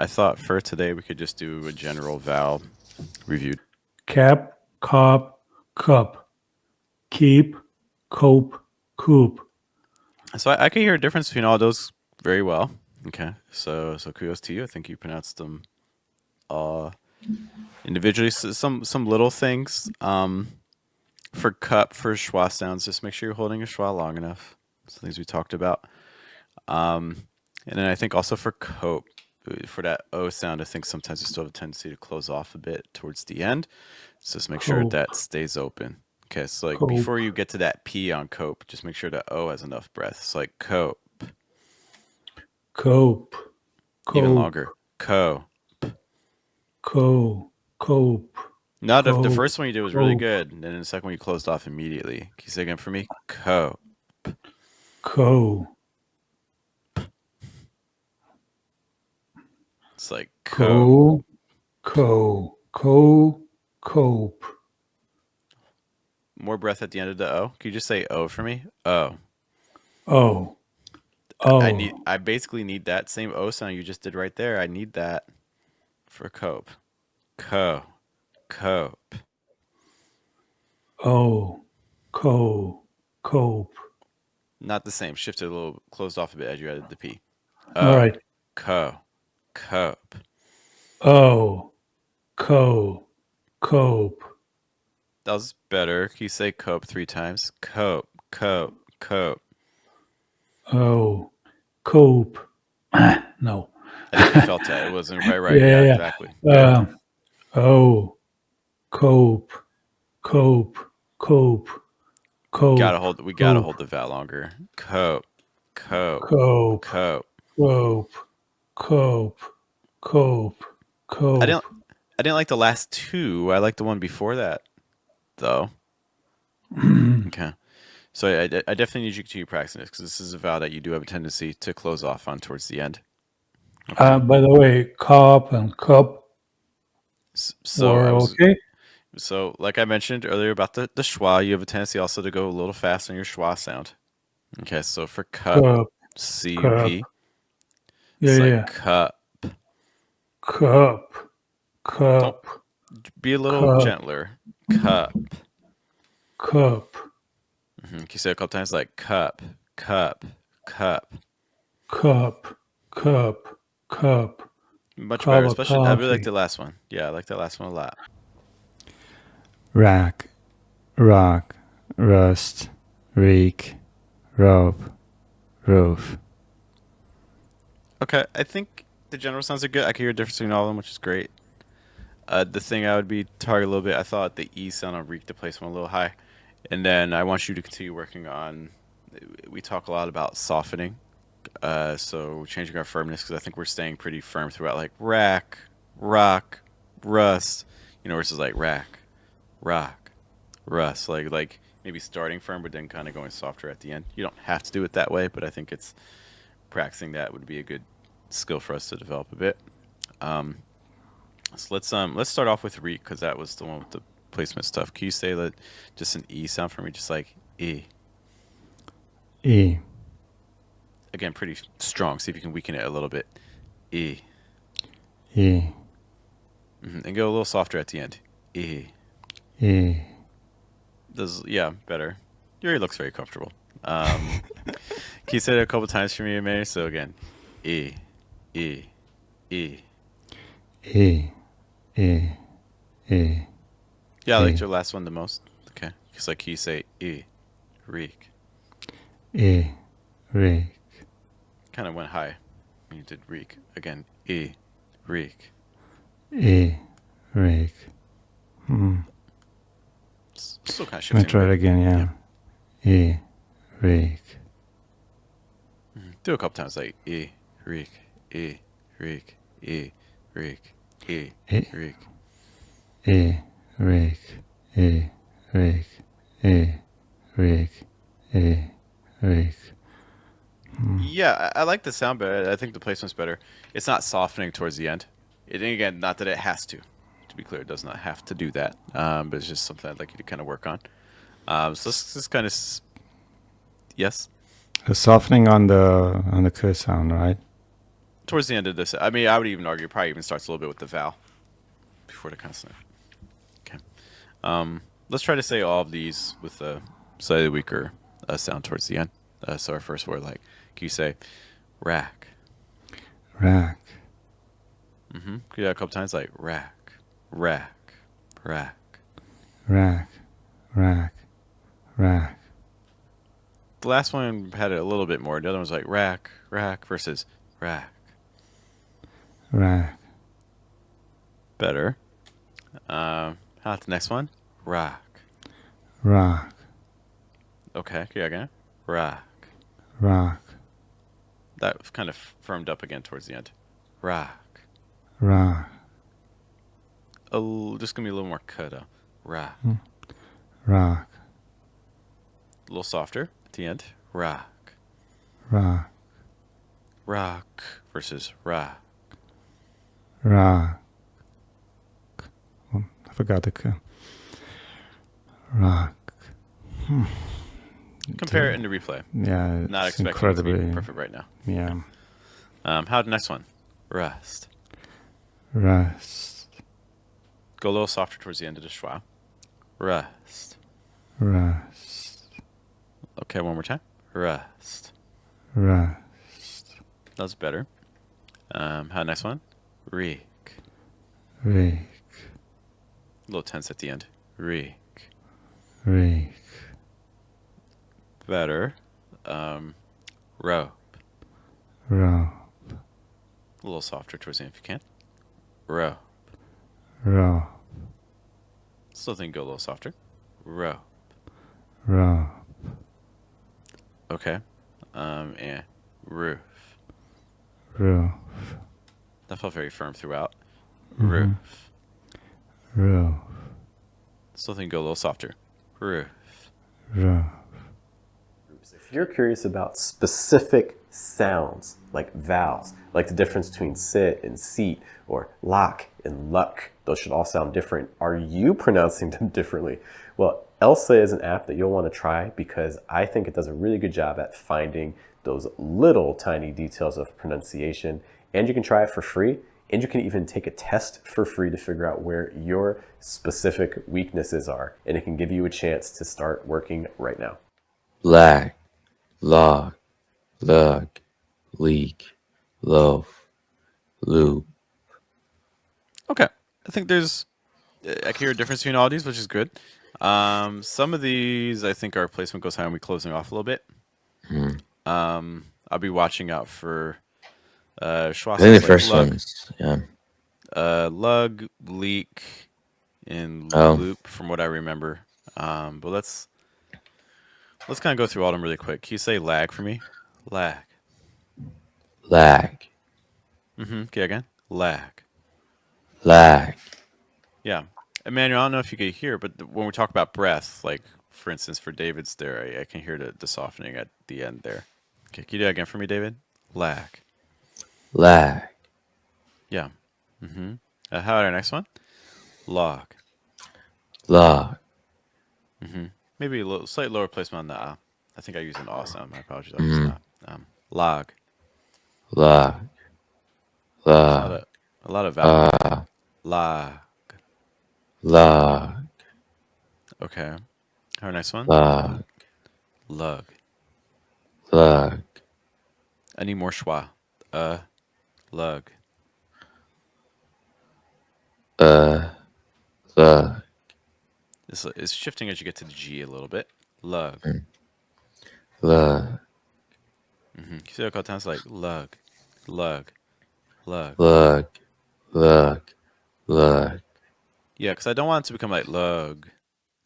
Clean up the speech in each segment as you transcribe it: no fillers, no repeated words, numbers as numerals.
I thought for today we could just do a general vowel review. Cap, cop, cup. Keep, cope, coop. So I can hear a difference between all those very well. Okay, so kudos to you. I think you pronounced them individually. So some little things. For cup, for schwa sounds, just make sure you're holding your schwa long enough. Some things we talked about. And then I think also for cope, for that O sound, I think sometimes you still have a tendency to close off a bit towards the end. So just make sure Cope, that stays open. Okay, so like cope, before you get to that P on cope, just make sure that O has enough breath. It's like cope, cope, even cope, longer. Co. cope, No, the cope, first one you did was really cope, good. And then the second one you closed off immediately. Can you say again for me? Co. co, It's like co. cope. More breath at the end of the O. Can you just say O for me? O. Oh, oh, I basically need that same O sound you just did right there. I need that for cope. Co. Cope. oh, cope. Not the same. Shifted a little, closed off a bit as you added the P. All O. right. Co. Cope. Oh, cope. That was better. Can you say cope 3 times? Cope. Cope. Cope. Oh, cope. No. I think you felt that. It wasn't right. Yeah, Yeah. exactly. Good. Oh, cope, cope. We gotta hold the vowel longer. Cope. Cope. Cope, Cope. cope. I didn't like the last two. I liked the one before that, though. Okay. So I definitely need you to continue practicing this because this is a vowel that you do have a tendency to close off on towards the end. Okay. By the way, cop and cup were okay. So like I mentioned earlier about the schwa, you have a tendency also to go a little fast on your schwa sound. Okay, so for cup, C-U-P, it's like cup. Cup. Don't be a little gentler. Cup. Can you say it a couple times like cup. Much better, especially I really like the last one. Yeah, I like that last one a lot. Rack, rock, rust, reek, rope, roof. Okay, I think the general sounds are good. I can hear a difference between all of them, which is great. The thing I would be targeting a little bit, I thought the E sound on reek to place one a little high. And then I want you to continue working on, we talk a lot about softening. So changing our firmness because I think we're staying pretty firm throughout, like rack, rock, rust, versus like rack, rock, rust. Like maybe starting firm, but then kind of going softer at the end. You don't have to do it that way, but I think it's practicing that would be a good skill for us to develop a bit. So let's start off with reek because that was the one with the placement stuff. Can you say that just an E sound for me, just like E? E. Again, pretty strong. See if you can weaken it a little bit. E. E. And go a little softer at the end. E. E. Better. Your ear looks very comfortable. Can you say it a couple times for me, Mary? So again, E. E. E. E. E. E. Yeah, I liked your last one the most. Okay. Because like can you say E. Reek. E. Reek. Kind of went high when you did reek. Again, E. Reek. E. Reek. Still kind of shifting. Can I try it again? Yeah. E. Reek. Do a couple times like E. Reek. E. Reek. E. Reek. E. Reek. E. Reek. E. Reek. E. Reek. E. Reek. Yeah, I like the sound better. I think the placement's better. It's not softening towards the end. Again, not that it has to. To be clear, it does not have to do that. But it's just something I'd like you to kind of work on. So let's just kind of... Yes? The softening on the K sound, right? towards the end of this, I mean, I would even argue it probably even starts a little bit with the vowel before the consonant. Okay. Let's try to say all of these with a slightly weaker sound towards the end. So our first word, like, can you say rack? rack, Mm-hmm. Do that a couple times, like rack, rack, rack. rack, rack, rack, The last one had it a little bit more. The other one's like rack, rack versus rack. rack, Better. How about the next one? Rock. rock, Okay, yeah, again. Rock. rock, That kind of firmed up again towards the end. Rock. rock, Oh, just gonna be a little more cut. Rock. rock, A little softer at the end. Rock. rock, Rock versus rock. rock. Oh, I forgot the k. Rock. Compare it in the replay. Yeah, Not it's expecting it to be incredibly. perfect right now. Yeah. How the next one? Rust. Rust, Go a little softer towards the end of the schwa. Rust. rust, Okay, one more time. Rust. rust, That's better. How next one? Reek. rake, A little tense at the end. Reek. rake, Better. Rope. rope, A little softer towards the end if you can. Rope. rope, Still think go a little softer. Rope. rope, Okay. And roof. roof, That felt very firm throughout. Roof. roof, Still think go a little softer. Roof. roof. If you're curious about specific sounds like vowels, like the difference between sit and seat or lock and luck, those should all sound different. Are you pronouncing them differently? Well, Elsa is an app that you'll want to try because I think it does a really good job at finding those little tiny details of pronunciation, and you can try it for free, and you can even take a test for free to figure out where your specific weaknesses are, and it can give you a chance to start working right now. Lag, log, lug, leak, loaf, loop. Okay. I think I can hear a difference between all these, which is good. Some of these, I think our placement goes high and we closing off a little bit. I'll be watching out for schwa I think the sounds like first lug, one's, yeah. lug, leak, and Oh. loop, from what I remember. But let's kind of go through all of them really quick. Can you say lag for me? Lag. Lag, Okay, again. Lag. lag. Yeah. Emmanuel, I don't know if you can hear, but when we talk about breath, like for instance for David's there, I can hear the softening at the end there. Okay, can you do that again for me, David? Lag. Lag, Yeah. How about our next one? Log. log, Maybe a little slight lower placement on the I think I used an aw sound. My apologies. I used log. log, A log, lot of vowel. Log. log, Okay. Our next one? log, Lug. lug, I need more schwa. Lug. lug, It's shifting as you get to the G a little bit. Lug. lug, You see a couple times like lug, lug, lug. lug, lug, lug. Yeah, because I don't want it to become like lug,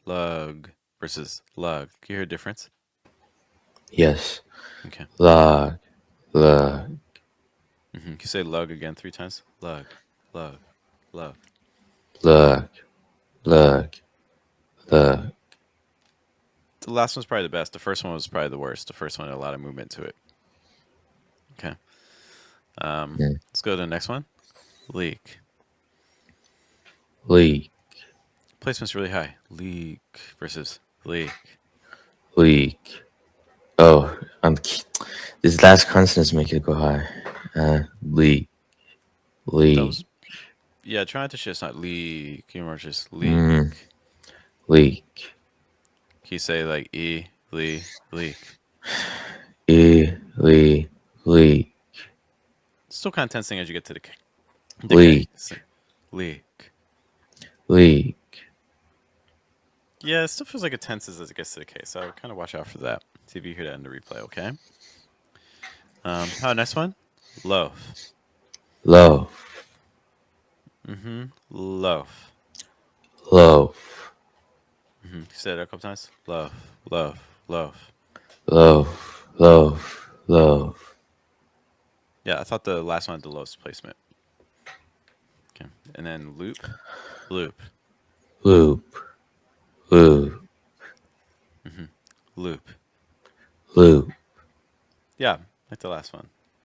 lug versus lug. Can you hear a difference? Yes. Okay. Log, lug, Can you say lug again 3 times? Lug, lug, lug. lug, lug, lug. The last one's probably the best. The first one was probably the worst. The first one had a lot of movement to it. Okay. Let's go to the next one. Leak. Leak, Placement's really high. Leak versus leak. leak. Oh, these last consonants make it go high. Leak. That Leak. was yeah. Try not to shit. It's not leak. Can you just leak? Mm. Leak. Can you say like leak? Leak. Still kind of tensing as you get to the K. Leak. Leak. Leak. Yeah, it still feels like it tenses as it gets to the K, so I would kind of watch out for that. See if you hear that in the replay, okay? Next one? Loaf. Loaf. Loaf. Loaf. Say that a couple times. Loaf. Loaf. Loaf. Loaf. Loaf. Loaf. Yeah, I thought the last one had the lowest placement. Okay. And then loop. Loop. Loop. Loop. Loop. Loop. Yeah, like the last one.